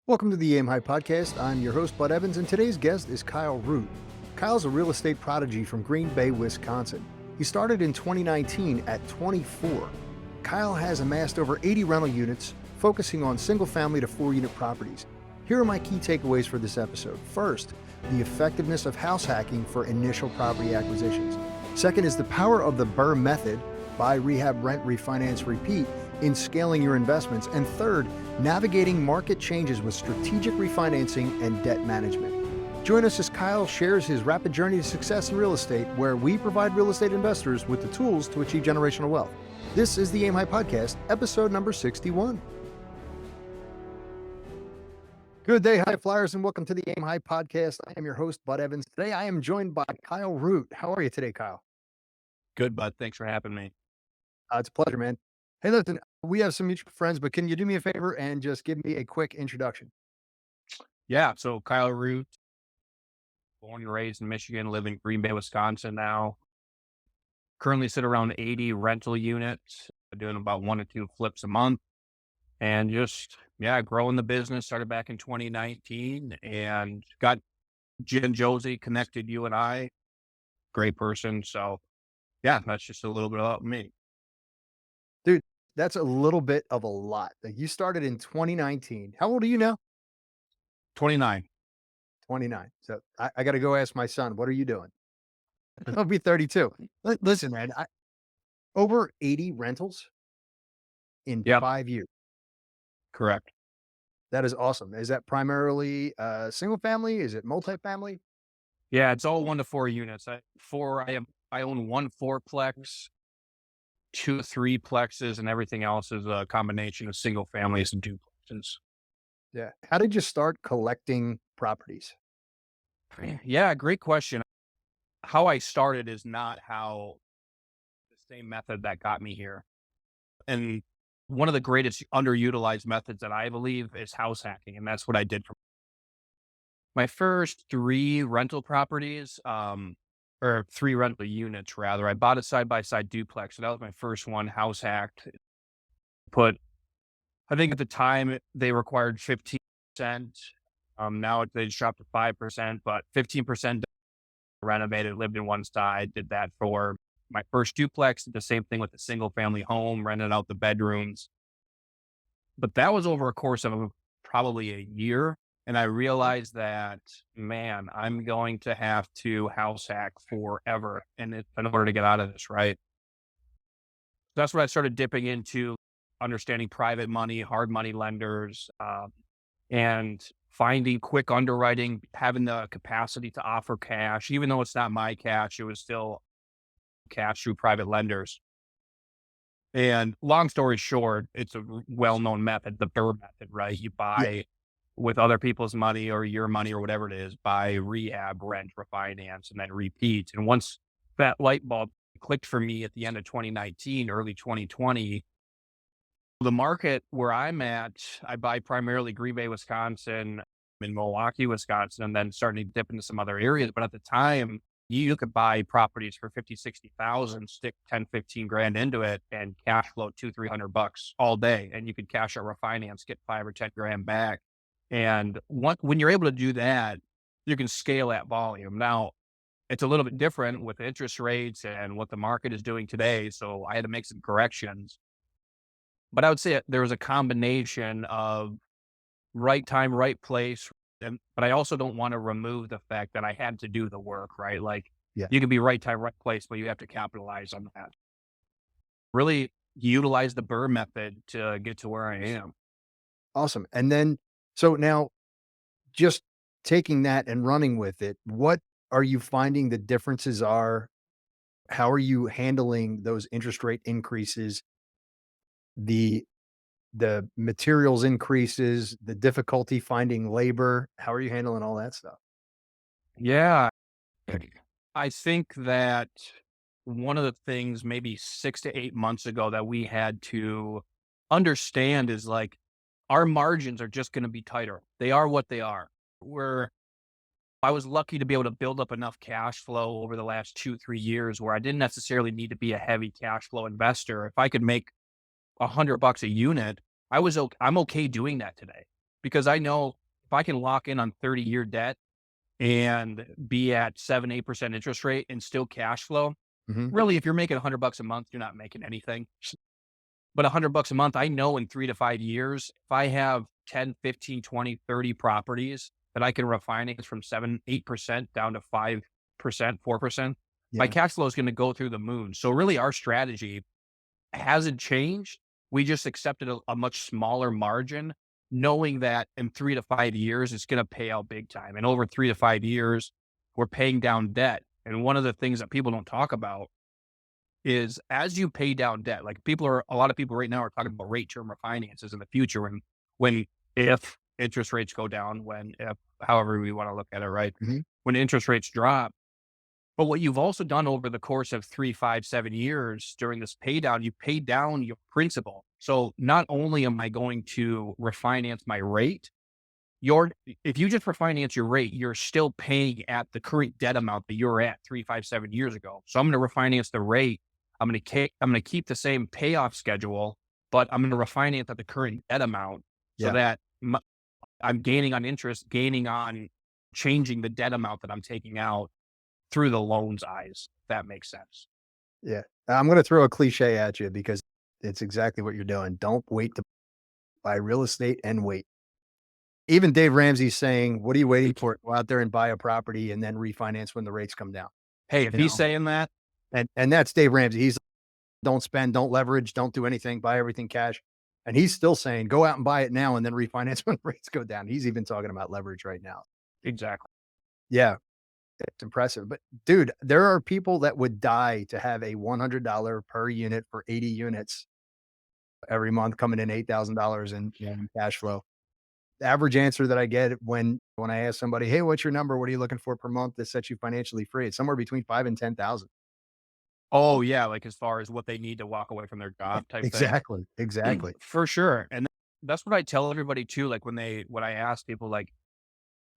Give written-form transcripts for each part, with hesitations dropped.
Welcome to the Aim High podcast. I'm your host, Bud Evans, and today's guest is Kyle Root. Kyle's a real estate prodigy from Green Bay, Wisconsin. He started in 2019 at 24. Kyle has amassed over 80 rental units, focusing on single family to 4-unit properties. Here are my key takeaways for this episode. First, the effectiveness of house hacking for initial property acquisitions. Second is the power of the BRRRR method, buy, rehab, rent, refinance, repeat, in scaling your investments. And third, navigating market changes with strategic refinancing and debt management. Join us as Kyle shares his rapid journey to success in real estate, where we provide real estate investors with the tools to achieve generational wealth. This is the Aim High Podcast, episode number 61. Good day, high flyers, and welcome to the Aim High Podcast. I am your host, Bud Evans. Today, I am joined by Kyle Root. How are you today, Kyle? Good, bud. Thanks for having me. It's a pleasure, man. Hey, listen, we have some mutual friends, but can you do me a favor and just give me a quick introduction? Yeah. So Kyle Root, born and raised in Michigan, live in Green Bay, Wisconsin now. Currently sit around 80 rental units, doing about 1 or 2 flips a month. And just, growing the business. Started back in 2019 and got Jen Josie connected you and I. Great person. So that's just a little bit about me. Dude, that's a little bit of a lot. Like, you started in 2019. How old are you now? 29. 29. So I got to go ask my son, what are you doing? I'll be 32. Listen, man, over 80 rentals in Yep. 5 years. Correct. That is awesome. Is that primarily single family? Is it multifamily? Yeah. It's all 1 to 4 units. I own 1 fourplex, 2 threeplexes, and everything else is a combination of single families and duplexes. Yeah. How did you start collecting properties? Yeah, great question. How I started is not how the same method that got me here. And one of the greatest underutilized methods that I believe is house hacking. And that's what I did for my first 3 rental properties, or 3 rental units rather. I bought a side by side duplex. So that was my first one, house hacked. I think at the time they required 15%. Now they just dropped to 5%, but 15% renovated, lived in one side, did that for my first duplex, did the same thing with the single family home, rented out the bedrooms. But that was over a course of probably a year. And I realized that, man, I'm going to have to house hack forever in order to get out of this, right? That's what I started dipping into, understanding private money, hard money lenders, and finding quick underwriting, having the capacity to offer cash. Even though it's not my cash, it was still cash through private lenders. And long story short, it's a well-known method, the BRRRR method, right? You buy with other people's money or your money or whatever it is, buy, rehab, rent, refinance, and then repeat. And once that light bulb clicked for me at the end of 2019, early 2020, the market where I'm at, I buy primarily Green Bay, Wisconsin, in Milwaukee, Wisconsin, and then starting to dip into some other areas. But at the time, you could buy properties for 50, 60,000, stick 10, 15 grand into it and cash flow $200-300 all day. And you could cash out refinance, get 5 or 10 grand back. And when you're able to do that, you can scale that volume. Now, it's a little bit different with interest rates and what the market is doing today. So I had to make some corrections. But I would say there was a combination of right time, right place. But I also don't want to remove the fact that I had to do the work, right? Like, Yeah. you can be right time, right place, but you have to capitalize on that. Really utilize the BRRRR method to get to where I am. Awesome. And then, so now just taking that and running with it, what are you finding the differences are? How are you handling those interest rate increases, the materials increases, the difficulty finding labor? How are you handling all that stuff? Yeah. I think that one of the things maybe 6 to 8 months ago that we had to understand is like our margins are just going to be tighter. They are what they are. I was lucky to be able to build up enough cash flow over the last 2, 3 years where I didn't necessarily need to be a heavy cash flow investor. If I could make $100 a unit, I'm okay doing that today. because I know if I can lock in on 30-year debt and be at 7, 8% interest rate and still cash flow, Mhm. really, if you're making $100 a month, you're not making anything. But $100 a month, I know in 3 to 5 years, if I have 10, 15, 20, 30 properties that I can refinance from 7, 8% down to 5%, 4%, my Yeah. cash flow is going to go through the moon. So really our strategy hasn't changed. We just accepted a much smaller margin, knowing that in 3 to 5 years, it's going to pay out big time. And over 3 to 5 years, we're paying down debt. And one of the things that people don't talk about is as you pay down debt, like a lot of people right now are talking about rate term refinances in the future when, if interest rates go down, if, however we want to look at it, right? Mhm. When interest rates drop. But what you've also done over the course of 3, 5, 7 years during this pay down, you pay down your principal. So not only am I going to refinance my rate, if you just refinance your rate, you're still paying at the current debt amount that you're at 3, 5, 7 years ago. So I'm going to refinance the rate. I'm going to keep the same payoff schedule, but I'm going to refinance at the current debt amount so Yeah. that I'm gaining on interest, gaining on changing the debt amount that I'm taking out through the loan's eyes, if that makes sense. Yeah. I'm gonna throw a cliche at you because it's exactly what you're doing. Don't wait to buy real estate and wait. Even Dave Ramsey's saying, "What are you waiting for? Go out there and buy a property and then refinance when the rates come down." Hey, if You he's know? saying that, And that's Dave Ramsey. He's don't spend, don't leverage, don't do anything, buy everything cash. And he's still saying, "Go out and buy it now and then refinance when rates go down." He's even talking about leverage right now. exactly. Yeah, it's impressive. But dude, there are people that would die to have a $100 per unit for 80 units every month coming in $8,000 in cash flow. The average answer that I get when I ask somebody, "Hey, what's your number? What are you looking for per month that sets you financially free?" It's somewhere between 5 and 10,000. Oh, yeah, like, as far as what they need to walk away from their job type thing. Exactly, exactly. For sure, and that's what I tell everybody too, like, when I ask people, like,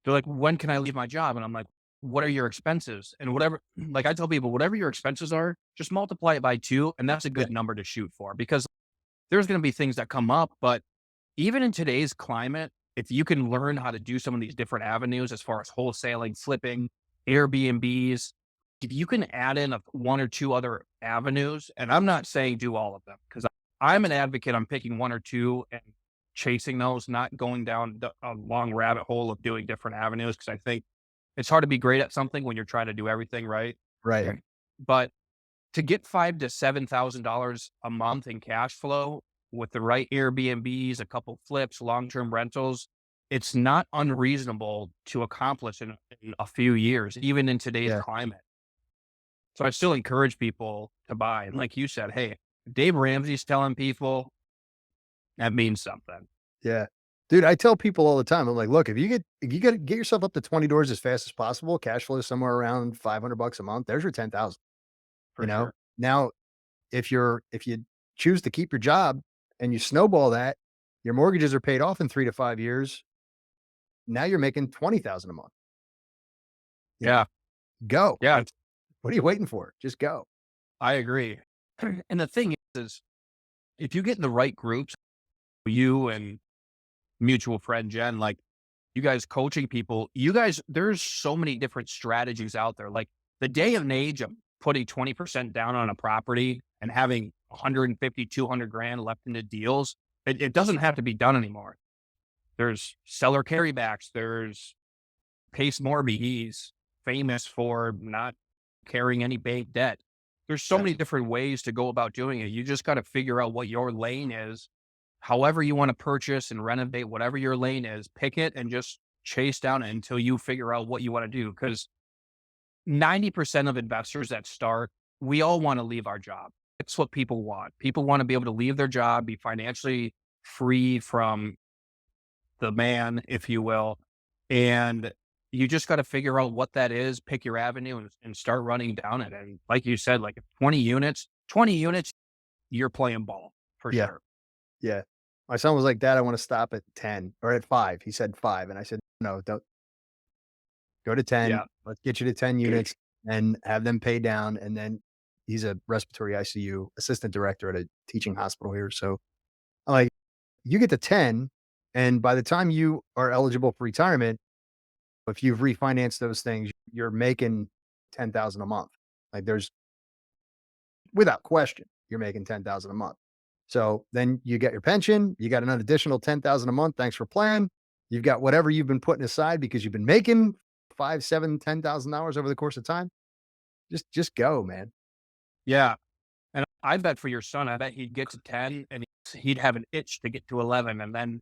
they're like, "When can I leave my job?" And I'm like, "What are your expenses?" And whatever like, I tell people, "Whatever your expenses are, just multiply it by 2, and that's a Yeah, good number to shoot for," because there's gonna be things that come up, but even in today's climate, if you can learn how to do some of these different avenues as far as wholesaling, flipping, Airbnbs, if you can add in 1 or 2 other avenues, and I'm not saying do all of them because I'm an advocate on picking 1 or 2 and chasing those, not going down a long rabbit hole of doing different avenues because I think it's hard to be great at something when you're trying to do everything right. right. Right. But to get $5,000 to $7,000 a month in cash flow with the right Airbnbs, a couple flips, long-term rentals, it's not unreasonable to accomplish in a few years, even in today's Yeah, climate. So I still encourage people to buy. And like you said, hey, Dave Ramsey's telling people that means something. yeah. Dude, I tell people all the time, I'm like, "Look, if you get yourself up to 20 doors as fast as possible, cash flow is somewhere around $500 a month, there's your 10,000." You For know? sure. Now, if you choose to keep your job and you snowball that, your mortgages are paid off in 3 to 5 years, now you're making 20,000 a month. You know? Yeah. Go. Yeah. What are you waiting for? Just go. I agree. And the thing is if you get in the right groups, you and mutual friend Jen, like you guys coaching people, there's so many different strategies out there. Like the day and age of putting 20% down on a property and having 150, 200 grand left into deals, it doesn't have to be done anymore. There's seller carrybacks. There's Pace Morby. He's famous for not carrying any bank debt. There's so Yeah. many different ways to go about doing it. You just got to figure out what your lane is. However you want to purchase and renovate, whatever your lane is, pick it and just chase down it until you figure out what you want to do. Because 90% of investors that start, we all want to leave our job. It's what people want. People want to be able to leave their job, be financially free from the man, if you will. And you just got to figure out what that is, pick your avenue and start running down it. And like you said, like if 20 units, you're playing ball for Yeah. sure. Yeah. My son was like, "Dad, I wanna stop at 10 or at 5." He said 5, and I said, "No, don't go to 10. Yeah. Let's get you to 10 units and have them pay down." And then he's a respiratory ICU assistant director at a teaching hospital here. So I'm like, "You get to 10 And by the time you are eligible for retirement, if you've refinanced those things, you're making 10,000 a month. Like there's without question, you're making 10,000 a month. So then you get your pension, you got an additional 10,000 a month. Thanks for playing. You've got whatever you've been putting aside because you've been making five, seven, $10,000 over the course of time. Just go, man. Yeah. And I bet for your son, I bet he'd get to 10 and he'd have an itch to get to 11 and then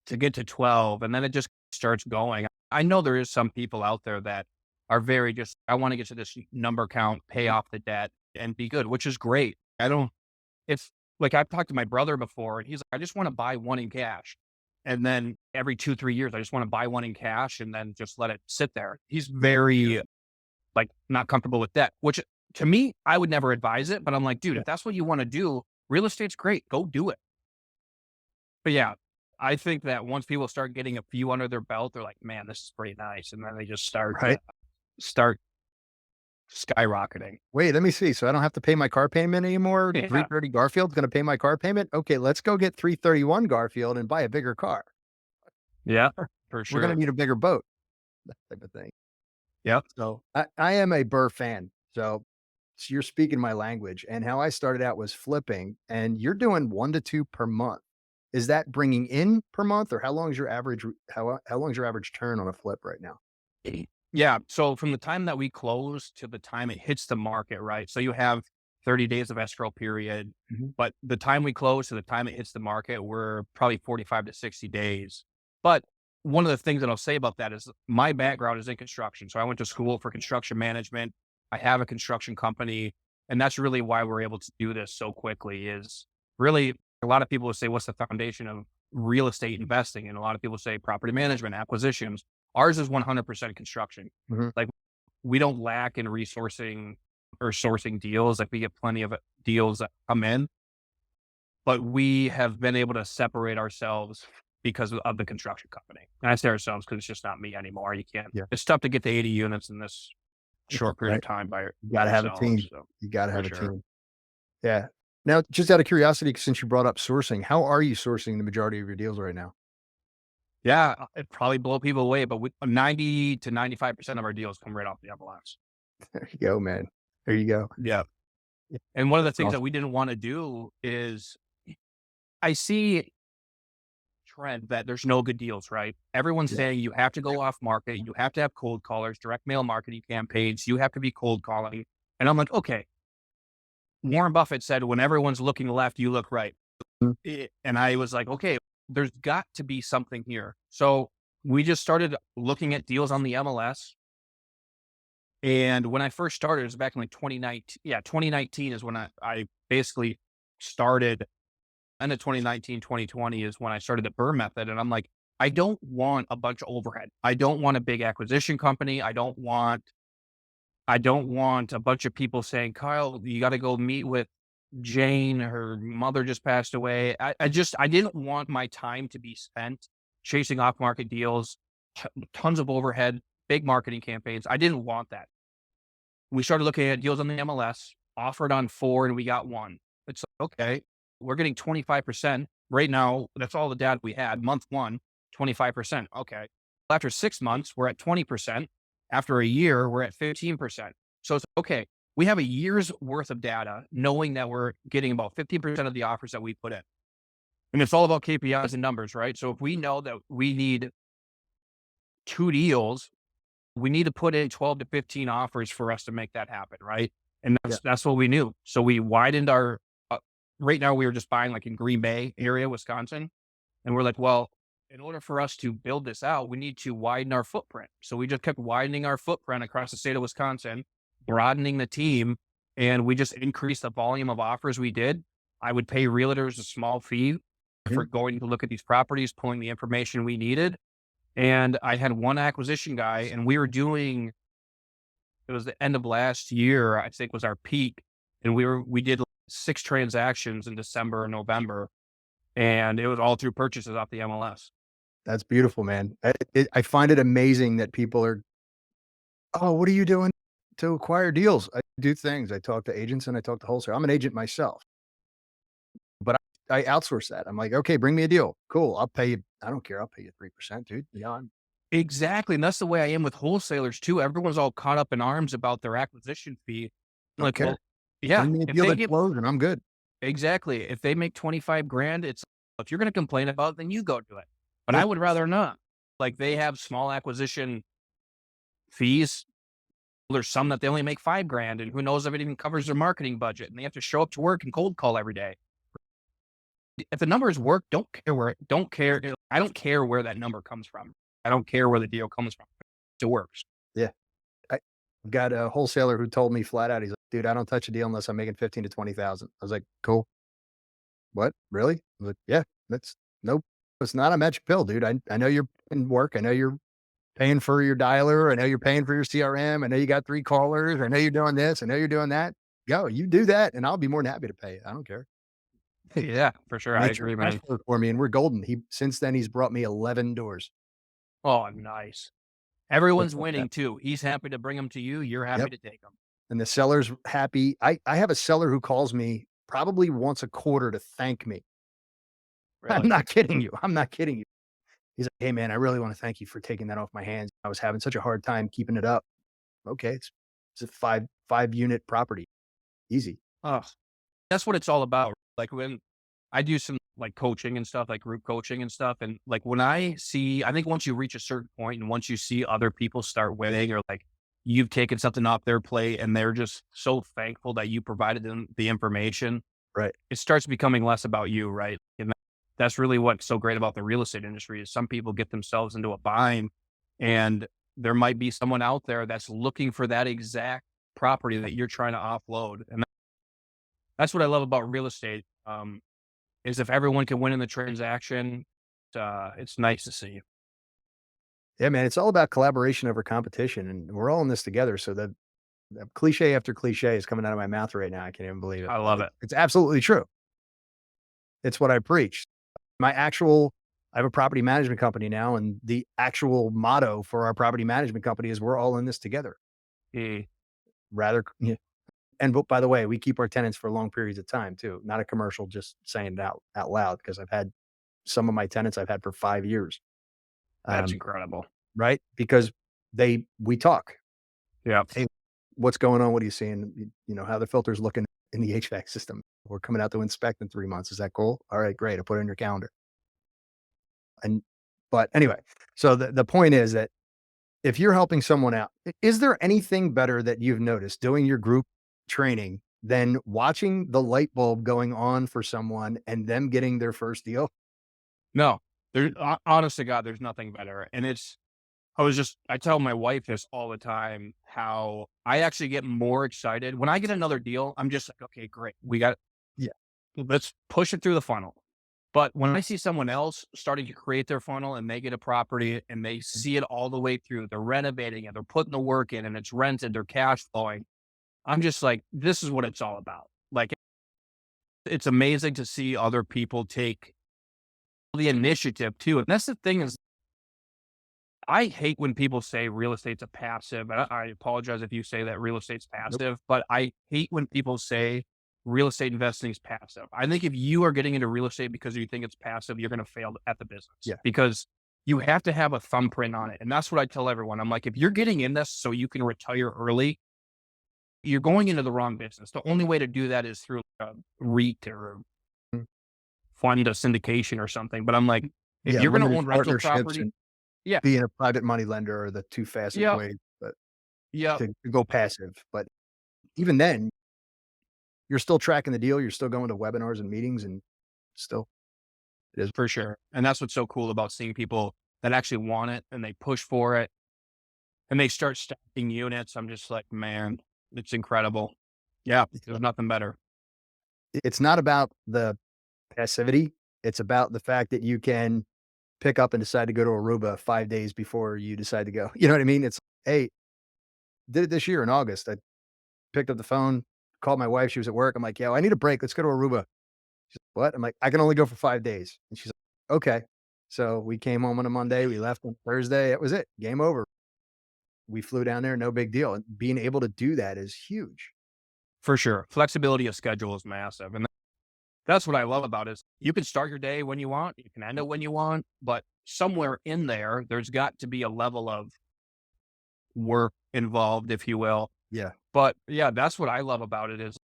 to get to 12. And then it just starts going. I know there is some people out there that are very just, I want to get to this number count, pay off the debt and be good, which is great. I don't, it's like I've talked to my brother before and he's like, I just want to buy one in cash. And then every 2, 3 years, I just want to buy one in cash and then just let it sit there. He's very like not comfortable with debt, which to me, I would never advise it, but I'm like, dude, if that's what you want to do, real estate's great. Go do it. But yeah, I think that once people start getting a few under their belt, they're like, man, this is pretty nice. And then they just Right. start skyrocketing. Wait, let me see. So I don't have to pay my car payment anymore. Yeah. 330 Garfield's going to pay my car payment. Okay, let's go get 331 Garfield and buy a bigger car. Yeah, for We're going to sure. need a bigger boat. That type of thing. Yep. So I am a Burr fan. So you're speaking my language. And how I started out was flipping, and you're doing 1 to 2 per month. Is that bringing in per month, or how long is your average? How long is your average turn on a flip right now? Yeah. So from the time that we close to the time it hits the market, right? So you have 30 days of escrow period, Mhm. but the time we close to the time it hits the market, we're probably 45 to 60 days. But one of the things that I'll say about that is my background is in construction. So I went to school for construction management. I have a construction company, and that's really why we're able to do this so quickly is really a lot of people will say, what's the foundation of real estate investing? And a lot of people say property management, acquisitions. Ours is 100% construction. Mhm. Like we don't lack in resourcing or sourcing deals. Like we get plenty of deals that come in, but we have been able to separate ourselves because of the construction company. And I say ourselves because it's just not me anymore. You can't, Yeah. it's tough to get to 80 units in this short period Right. of time You by got to have a ourselves. team. So You got to for have a sure. team. Yeah. Now, just out of curiosity, since you brought up sourcing, how are you sourcing the majority of your deals right now? Yeah, it probably blow people away, but 90 to 95% of our deals come right off the MLS. There you go, man. There you go. Yeah. Yeah, And one of the that's things that awesome. we didn't want to do is I see trend that there's no good deals, right? Everyone's Yeah. saying you have to go off market, you have to have cold callers, direct mail marketing campaigns, you have to be cold calling. And I'm like, okay, Warren Buffett said, when everyone's looking left, you look right. Mm. And I was like, okay, there's got to be something here. So we just started looking at deals on the MLS. And when I first started, it was back in like 2019. Yeah, 2019 is when I basically started. End of 2019, 2020 is when I started the Burr method. And I'm like, I don't want a bunch of overhead. I don't want a big acquisition company. I don't want a bunch of people saying, Kyle, you got to go meet with Jane. Her mother just passed away. I didn't want my time to be spent chasing off market deals, tons of overhead, big marketing campaigns. I didn't want that. We started looking at deals on the MLS, offered on 4, and we got 1. It's like, okay, we're getting 25%. Right now, that's all the data we had. Month 1, 25%. Okay. After 6 months, we're at 20%. After a year, we're at 15%. So it's okay. We have a year's worth of data knowing that we're getting about 15% of the offers that we put in. And it's all about KPIs and numbers, right? So if we know that we need 2 deals, we need to put in 12 to 15 offers for us to make that happen, right? And Yeah. that's what we knew. So we widened our right now we were just buying like in Green Bay area, Wisconsin. And we're like, well, in order for us to build this out, we need to widen our footprint. So we just kept widening our footprint across the state of Wisconsin, broadening the team, and we just increased the volume of offers we did. I would pay realtors a small fee for Mhm. going to look at these properties, pulling the information we needed. And I had one acquisition guy, and we were doing, it was the end of last year, I think was our peak. And we did 6 transactions in December and November, and it was all through purchases off the MLS. That's beautiful, man. I find it amazing that people are, oh, what are you doing to acquire deals? I do things. I talk to agents and I talk to wholesale. I'm an agent myself, but I outsource that. I'm like, okay, bring me a deal. Cool. I'll pay you. I don't care. I'll pay you 3%, dude. Yeah. Exactly, and that's the way I am with wholesalers too. Everyone's all caught up in arms about their acquisition fee. I'm Don't like, care. well, yeah, Bring me a if deal they that get closed and I'm good. exactly, if they make 25 grand, it's if you're gonna complain about it, then you go do it. But I Yeah. would rather not. Like, they have small acquisition fees. There's some that they only make 5 grand, and who knows if it even covers their marketing budget, and they have to show up to work and cold call every day. If the numbers work, don't care. I don't care where that number comes from. I don't care where the deal comes from. It works. Yeah. I got a wholesaler who told me flat out, he's like, dude, I don't touch a deal unless I'm making 15 to 20,000. I was like, cool. What? Really? I was like, yeah, that's nope. It's not a magic pill, dude. I know you're in work. I know you're paying for your dialer. I know you're paying for your CRM. I know you got 3 callers. I know you're doing this. I know you're doing that. Go, you do that, and I'll be more than happy to pay you. I don't care. Yeah, for sure. I Makes your agree, cash man. flow for me, and we're golden. Since then, he's brought me 11 doors. Oh, nice. Stuff Everyone's like that. winning too. He's happy to bring them to you. You're happy Yep. to take them. And the seller's happy. I have a seller who calls me probably once a quarter to thank me. I'm Really. not kidding you. I'm not kidding you. He's like, "Hey, man, I really wanna thank you for taking that off my hands. I was having such a hard time keeping it up." Okay, it's a 5 unit property. Easy. Oh, that's what it's all about. Like when I do some like coaching and stuff, like group coaching and stuff. And like when I think once you reach a certain point and once you see other people start winning or like you've taken something off their plate and they're just so thankful that you provided them the information, Right. it starts becoming less about you, right? And that's really what's so great about the real estate industry is some people get themselves into a bind and there might be someone out there that's looking for that exact property that you're trying to offload. And that's what I love about real estate. Is if everyone can win in the transaction, it's nice to see. Yeah, man, it's all about collaboration over competition, and we're all in this together, so the cliche after cliche is coming out of my mouth right now. I can't even believe it. I love it. It's absolutely true. It's what I preach. My actual I have a property management company now, and the actual motto for our property management company is "We're all in this together." Mm, Rather yeah, and by the way, we keep our tenants for long periods of time too, not a commercial, just saying it out loud because I've had some of my tenants I've had for 5 years, that's um, incredible. right? Because we talk. Yeah, "Hey, what's going on? What are you seeing? How the filter's looking in the HVAC system. We're coming out to inspect in 3 months. Is that cool? All right, great. I'll put it on your calendar." And but anyway, so the point is that if you're helping someone out, is there anything better that you've noticed doing your group training than watching the light bulb going on for someone and them getting their first deal? no, honest to God, there's nothing better. And I tell my wife this all the time how I actually get more excited when I get another deal. I'm just like, okay, great, Yeah. let's push it through the funnel. But when I see someone else starting to create their funnel and they get a property and they see it all the way through, they're renovating it, they're putting the work in and it's rented, they're cash flowing. I'm just like, this is what it's all about. Like, it's amazing to see other people take the initiative too. And that's the thing is, I hate when people say real estate's a passive. And I apologize if you say that real estate's Nope. passive, but I hate when people say real estate investing is passive. I think if you are getting into real estate because you think it's passive, you're going to fail at the business Yeah. because you have to have a thumbprint on it. And that's what I tell everyone. I'm like, if you're getting in this so you can retire early, you're going into the wrong business. The only way to do that is through a REIT or Mm. fund a syndication or something. But I'm like, if Yeah. you're going to Limited own rental partnerships property, and yeah, being a private money lender are the two fastest yeah, ways but yeah, to go passive. But even then, you're still tracking the deal. You're still going to webinars and meetings and still it is. for sure. And that's what's so cool about seeing people that actually want it and they push for it and they start stacking units. I'm just like, man, it's incredible. Yeah, there's nothing better. It's not about the passivity. It's about the fact that you can pick up and decide to go to Aruba 5 days before you decide to go. You know what I mean? It's, "Hey, did it this year in August. I picked up the phone, called my wife. She was at work. I'm like, "Yo, I need a break. Let's go to Aruba." She's like, "What?" I'm like, "I can only go for 5 days." And she's like, "Okay." So we came home on a Monday. We left on Thursday. That was it. Game over. We flew down there. No big deal. And being able to do that is huge. For sure. Flexibility of schedule is massive. And That's what I love about it is you can start your day when you want, you can end it when you want, but somewhere in there, there's got to be a level of work involved, if you will. Yeah. But yeah, that's what I love about it is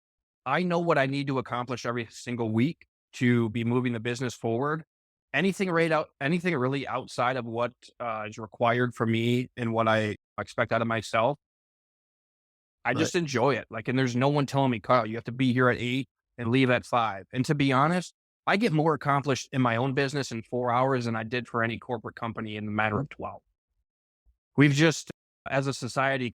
I know what I need to accomplish every single week to be moving the business forward. Anything really outside of what is required for me and what I expect out of myself, I Right. just enjoy it. Like, and there's no one telling me, Kyle, you have to be here at 8 and leave at 5. And to be honest, I get more accomplished in my own business in 4 hours than I did for any corporate company in the matter of 12. We've just, as a society,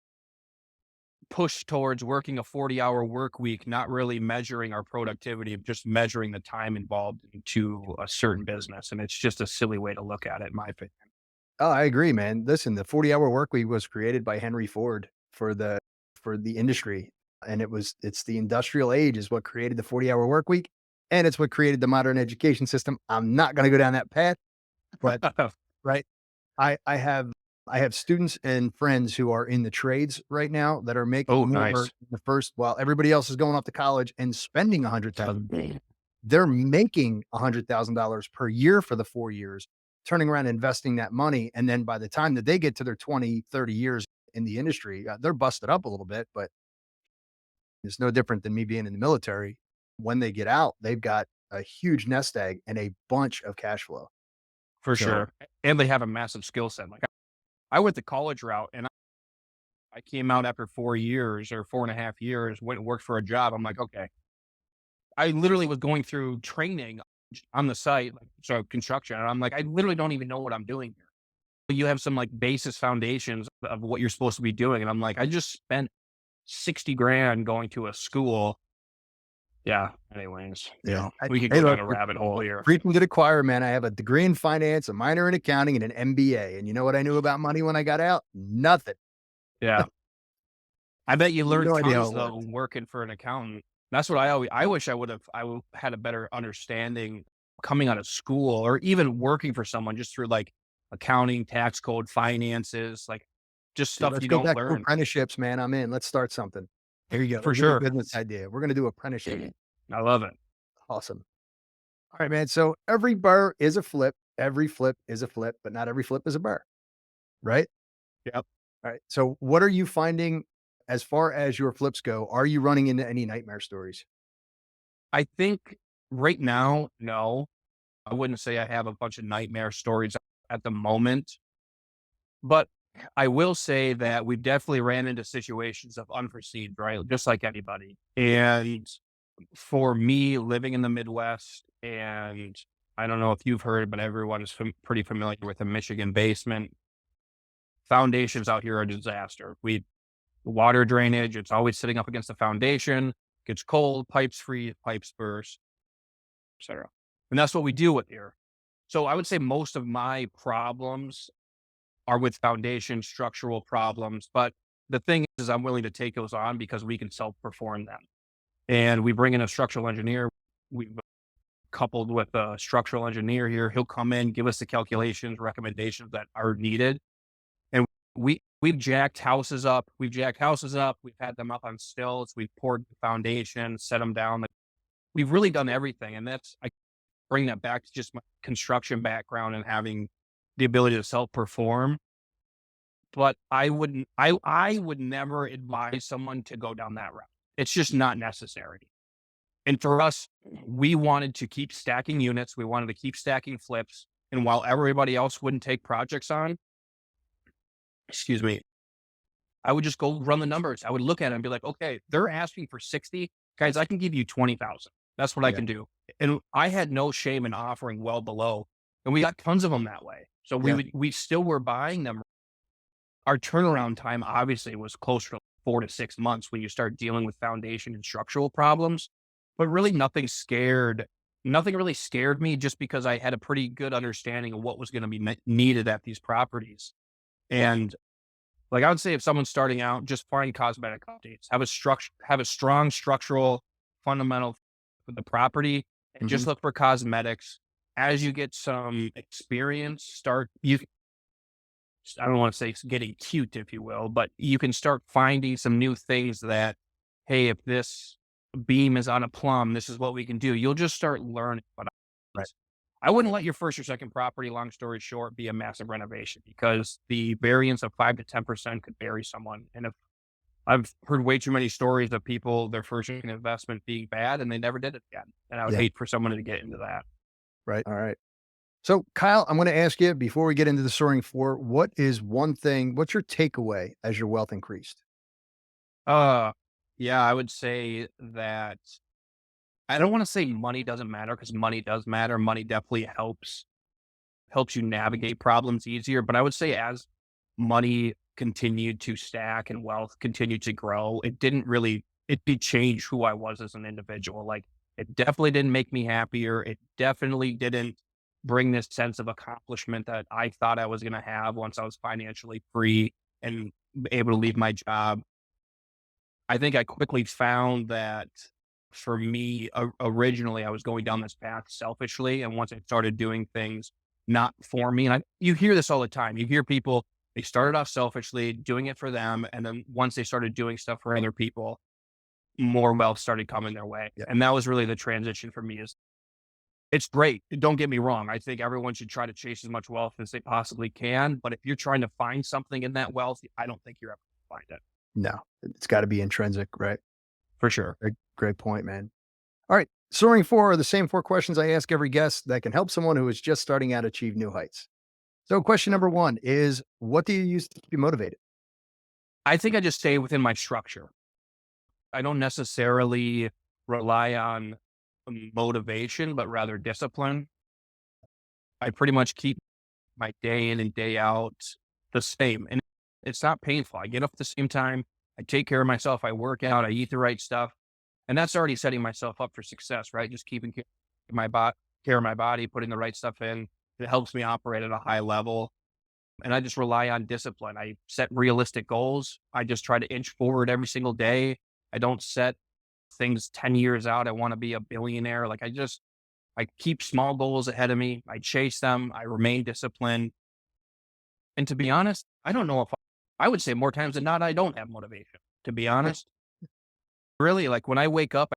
pushed towards working a 40-hour work week, not really measuring our productivity, just measuring the time involved into a certain business. And it's just a silly way to look at it, in my opinion. Oh, I agree, man. Listen, the 40-hour work week was created by Henry Ford for the industry, and it's the industrial age is what created the 40-hour work week, and it's what created the modern education system. I'm not gonna go down that path, but right, I I have students and friends who are in the trades right now that are making Oh, more nice. in the first while everybody else is going off to college and spending 100,000. They're making $100,000 per year for the 4 years, turning around investing that money, and then by the time that they get to their 20, 30 years in the industry, they're busted up a little bit, but it's no different than me being in the military. When they get out, they've got a huge nest egg and a bunch of cash flow. For So, sure. And they have a massive skill set. Like I went the college route and I came out after 4 years or 4.5 years, went and worked for a job. I'm like, okay, I literally was going through training on the site, like, so construction. And I'm like, I literally don't even know what I'm doing here. You have some like basis foundations of what you're supposed to be doing. And I'm like, I just spent 60 grand going to a school. Yeah. Anyways, yeah. we could Hey, go down look, a you're rabbit hole here. preaching to the choir, man. I have a degree in finance, a minor in accounting, and an MBA. And you know what I knew about money when I got out? Nothing. Yeah. I bet you learned No idea how tons it though works. working for an accountant. That's what I wish had a better understanding coming out of school or even working for someone just through like accounting, tax code, finances, like just Dude, stuff let's you go don't back to learn. apprenticeships, man. I'm in. Let's start something. Here you go. For Give me a sure. business idea. We're gonna do apprenticeship. I love it. Awesome. All right, man. So every burr is a flip. Every flip is a flip, but not every flip is a burr, right? Yep. All right. So what are you finding as far as your flips go? Are you running into any nightmare stories? I think right now, no, I wouldn't say I have a bunch of nightmare stories at the moment, but I will say that we've definitely ran into situations of unforeseen, right? Just like anybody. And for me living in the Midwest, and I don't know if you've heard, but everyone is pretty familiar with the Michigan basement. Foundations out here are a disaster. Water drainage, it's always sitting up against the foundation, gets cold, pipes freeze, pipes burst, etc. And that's what we deal with here. So I would say most of my problems are with foundation structural problems. But the thing is I'm willing to take those on because we can self perform them. And we bring in a structural engineer. We've coupled with a structural engineer here. He'll come in, give us the calculations, recommendations that are needed. And we've jacked houses up. We've jacked houses up. We've had them up on stilts. We've poured the foundation, set them down. Like, we've really done everything. And I bring that back to just my construction background and having the ability to self perform. But I would never advise someone to go down that route. It's just not necessary. And for us, we wanted to keep stacking units. We wanted to keep stacking flips. And while everybody else wouldn't take projects on, excuse me, I would just go run the numbers. I would look at it and be like, okay, they're asking for 60. Guys, I can give you 20,000. That's what I Yeah. can do. And I had no shame in offering well below. And we got tons of them that way. So Yeah. we still were buying them. Our turnaround time obviously was closer to 4 to 6 months when you start dealing with foundation and structural problems, but really nothing really scared me just because I had a pretty good understanding of what was going to be needed at these properties. And like I would say, if someone's starting out, just find cosmetic updates, have a strong structural fundamental for the property, and Mhm. just look for cosmetics. As you get some experience, I don't want to say it's getting cute, if you will, but you can start finding some new things that, hey, if this beam is on a plumb. This is what we can do. You'll just start learning. But Right. I wouldn't let your first or second property, long story short, be a massive renovation because the variance of 5 to 10% could bury someone. And if I've heard way too many stories of people, their first investment being bad and they never did it again. And I would Yeah. hate for someone to get into that. Right. All right. So, Kyle, I'm going to ask you before we get into the soaring four, what's your takeaway as your wealth increased? Uh, yeah, I would say that I don't want to say money doesn't matter because money does matter. Money definitely helps you navigate problems easier. But I would say as money continued to stack and wealth continued to grow, it did change who I was as an individual. Like it definitely didn't make me happier. It definitely didn't bring this sense of accomplishment that I thought I was going to have once I was financially free and able to leave my job. I think I quickly found that for me, originally, I was going down this path selfishly. And once I started doing things not for me, and you hear this all the time. You hear people, they started off selfishly, doing it for them. And then once they started doing stuff for other people, more wealth started coming their way. Yeah. And that was really the transition for me is it's great. Don't get me wrong. I think everyone should try to chase as much wealth as they possibly can. But if you're trying to find something in that wealth, I don't think you're ever going to find it No, it's got to be intrinsic, right? for sure. Great point, man. All right. Soaring four are the same four questions I ask every guest that can help someone who is just starting out achieve new heights. So, question number one is, what do you use to keep you motivated? I think I just stay within my structure. I don't necessarily rely on motivation, but rather discipline. I pretty much keep my day in and day out the same. And it's not painful. I get up at the same time. I take care of myself. I work out. I eat the right stuff. And that's already setting myself up for success, right? Just keeping care of my body, putting the right stuff in. It helps me operate at a high level. And I just rely on discipline. I set realistic goals. I just try to inch forward every single day. I don't set things 10 years out. I want to be a billionaire. I keep small goals ahead of me. I chase them. I remain disciplined. And to be honest, I don't know if I would say more times than not, I don't have motivation, to be honest. Really, like when I wake up,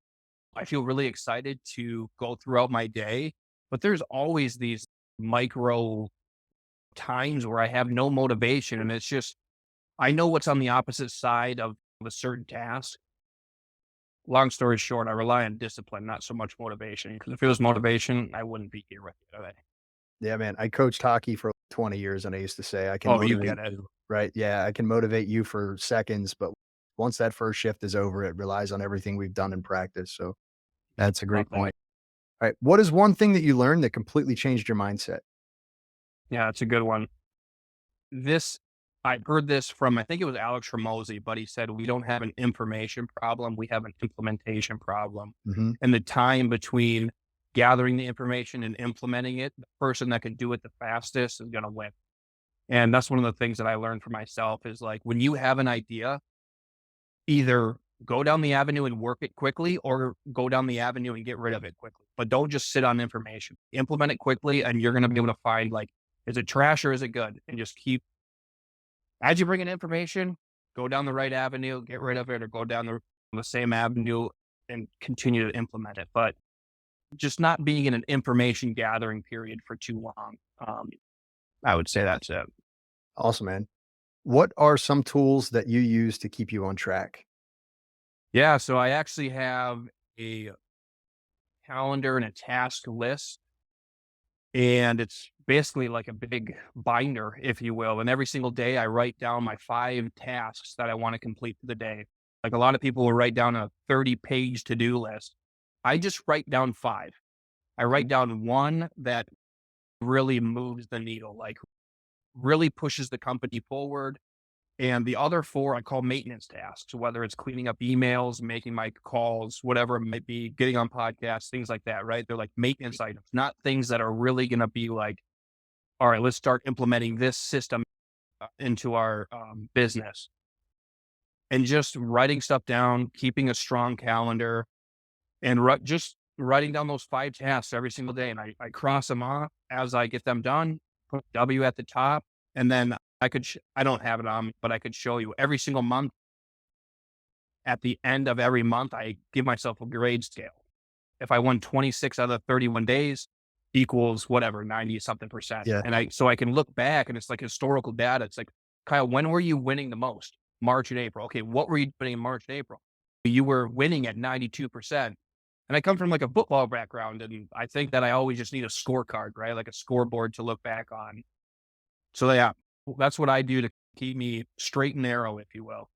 I feel really excited to go throughout my day, but there's always these micro times where I have no motivation. And it's just, I know what's on the opposite side of a certain task. Long story short, I rely on discipline, not so much motivation. Because if it was motivation, I wouldn't be here with you today. Yeah, man. I coached hockey for 20 years and I used to say, I can Oh, you motivate get it. you, right? Yeah, I can motivate you for seconds, but once that first shift is over, it relies on everything we've done in practice. So that's a Love great that. point. All right. What is one thing that you learned that completely changed your mindset? Yeah, it's a good one. This, I heard this from, I think it was Alex Ramosi, but he said, we don't have an information problem. We have an implementation problem. Hmm. And the time between gathering the information and implementing it, the person that can do it the fastest is going to win. And that's one of the things that I learned for myself is like, when you have an idea, either go down the avenue and work it quickly or go down the avenue and get rid of it quickly. But don't just sit on information. Implement it quickly and you're going to be able to find like, is it trash or is it good? And just keep, as you bring in information, go down the right avenue, get rid of it, or go down the same avenue and continue to implement it. But just not being in an information gathering period for too long. I would say that's it. Awesome, man. What are some tools that you use to keep you on track? Yeah. So I actually have a calendar and a task list. And it's basically like a big binder, if you will. And every single day I write down my 5 tasks that I want to complete for the day. Like a lot of people will write down a 30-page to-do list. I just write down 5. I write down one that really moves the needle, like really pushes the company forward. And the other 4 I call maintenance tasks, whether it's cleaning up emails, making my calls, whatever it might be, getting on podcasts, things like that, right? They're like maintenance items, not things that are really going to be like, all right, let's start implementing this system into our business. And just writing stuff down, keeping a strong calendar, and just writing down those 5 tasks every single day. And I cross them off as I get them done, put W at the top, and then I don't have it on, but I could show you every single month at the end of every month, I give myself a grade scale. If I won 26 out of 31 days equals whatever, 90 something percent. Yeah. And so I can look back and it's like historical data. It's like, Kyle, when were you winning the most? March and April. Okay. What were you winning in March and April? You were winning at 92%. And I come from like a football background. And I think that I always just need a scorecard, right? Like a scoreboard to look back on. So yeah, that's what I do to keep me straight and narrow, if you will.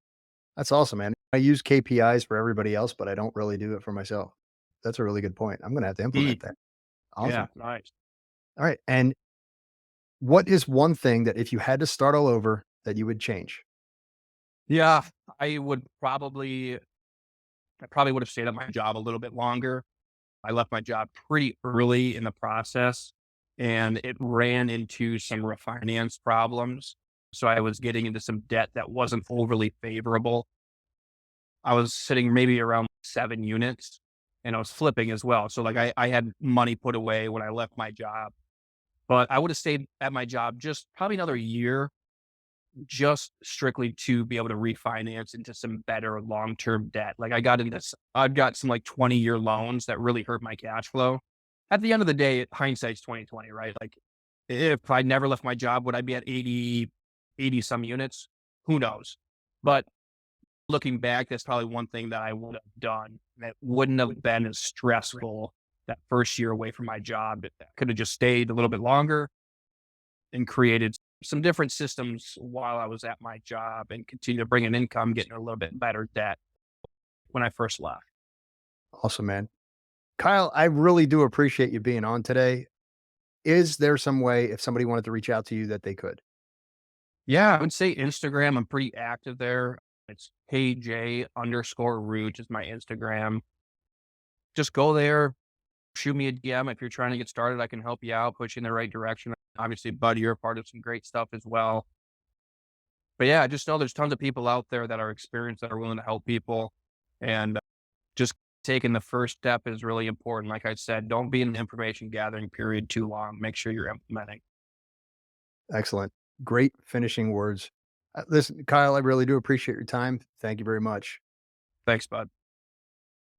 That's awesome, man. I use KPIs for everybody else, but I don't really do it for myself. That's a really good point. I'm gonna have to Mm, implement that. yeah. Awesome. Nice. All right. And what is one thing that if you had to start all over that you would change? Yeah. I would probably I probably would have stayed at my job a little bit longer. I left my job pretty early in the process and it ran into some refinance problems. So I was getting into some debt that wasn't overly favorable. I was sitting maybe around 7 units and I was flipping as well. So like I had money put away when I left my job, but I would have stayed at my job just probably another year just strictly to be able to refinance into some better long-term debt. Like I've got some like 20-year loans that really hurt my cash flow. At the end of the day, hindsight's 2020, right? Like if I never left my job, would I be at 80 some units? Who knows? But looking back, that's probably one thing that I would have done that wouldn't have been as stressful that first year away from my job. It could have just stayed a little bit longer and created some different systems while I was at my job and continue to bring in income, getting a little bit better debt when I first left. Awesome, man. Kyle, I really do appreciate you being on today. Is there some way if somebody wanted to reach out to you that they could? Yeah, I would say Instagram. I'm pretty active there. It's KJ_root is my Instagram. Just go there, shoot me a DM if you're trying to get started. I can help you out, push you in the right direction. Obviously, Bud, you're a part of some great stuff as well. But yeah, I just know there's tons of people out there that are experienced that are willing to help people. And just taking the first step is really important. Like I said, don't be in the information gathering period too long. Make sure you're implementing. Excellent. Great finishing words. Listen, Kyle, I really do appreciate your time. Thank you very much. Thanks, Bud.